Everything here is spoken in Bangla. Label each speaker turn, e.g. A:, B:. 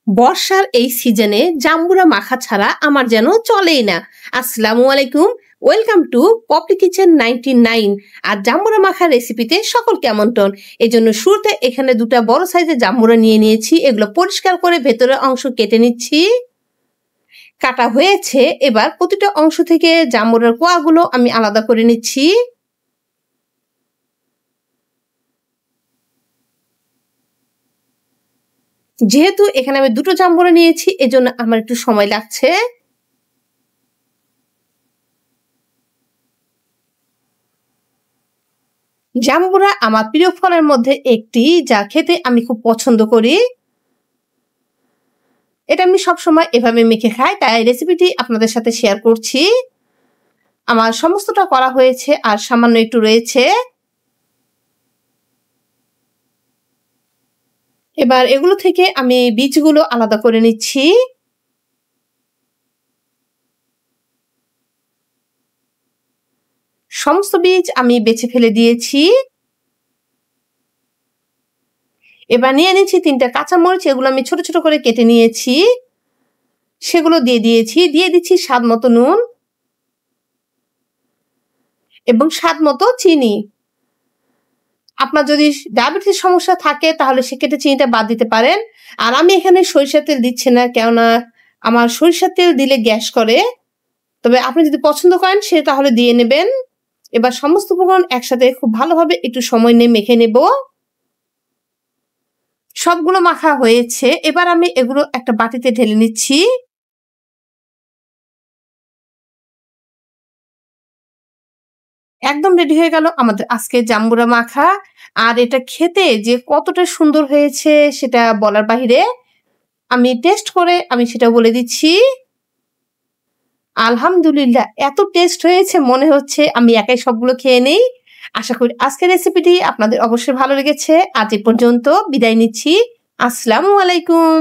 A: বর্ষার এই সিজনে জাম্বুরা মাখা ছাড়া আমার যেন চলেই না। আসসালামু আলাইকুম, ওয়েলকাম টু পপি কিচেন 99। আর জাম্বুরা মাখা রেসিপিতে সকলকে আমন্ত্রণ। এই জন্য শুরুতে এখানে দুটা বড় সাইজের জাম্বুরা নিয়ে নিয়েছি। এগুলো পরিষ্কার করে ভেতরের অংশ কেটে নিচ্ছি। কাটা হয়েছে, এবার প্রতিটা অংশ থেকে জাম্বুরার কোয়াগুলো আমি আলাদা করে নিচ্ছি। যেহেতু এখানে আমি দুটো জাম্বুরা নিয়েছি, এজন্য আমার একটু সময় লাগছে। জাম্বুরা আমার প্রিয় ফলের মধ্যে একটি, যা খেতে আমি খুব পছন্দ করি। এটা আমি সবসময় এভাবে মেখে খাই, তাই রেসিপিটি আপনাদের সাথে শেয়ার করছি। আমার সমস্তটা করা হয়েছে আর সামান্য একটু রয়েছে। এবার এগুলো থেকে আমি বীজগুলো আলাদা করে নিচ্ছি। সমস্ত বীজ আমি বেছে ফেলে দিয়েছি। এবার নিয়ে নিচ্ছি 3টা কাঁচামরিচ, এগুলো আমি ছোট ছোট করে কেটে নিয়েছি। সেগুলো দিয়ে দিচ্ছি স্বাদ মতো নুন এবং স্বাদ মতো চিনি। আপনার যদি ডায়াবেটিস সমস্যা থাকে তাহলে সেক্ষেত্রে চিনিটা বাদ দিতে পারেন। আর আমি এখানে সরিষার তেল দিচ্ছি না, কেননা আমার সরিষার তেল দিলে গ্যাস করে। তবে আপনি যদি পছন্দ করেন সে তাহলে দিয়ে নেবেন। এবার সমস্ত উপকরণ একসাথে খুব ভালোভাবে একটু সময় নিয়ে মেখে নেব। সবগুলো মাখা হয়েছে, এবার আমি এগুলো একটা বাটিতে ঢেলে নিচ্ছি। একদম রেডি হয়ে গেল আমাদের আজকে জাম্বুরা মাখা। আর এটা খেতে যে কতটা সুন্দর হয়েছে সেটা বলার বাহিরে। আমি টেস্ট করে আমি সেটা বলে দিচ্ছি। আলহামদুলিল্লাহ, এত টেস্ট হয়েছে মনে হচ্ছে আমি একাই সবগুলো খেয়ে নেই। আশা করি আজকের রেসিপিটি আপনাদের অবশ্যই ভালো লেগেছে। আজ এ পর্যন্ত বিদায় নিচ্ছি। আসসালামু আলাইকুম।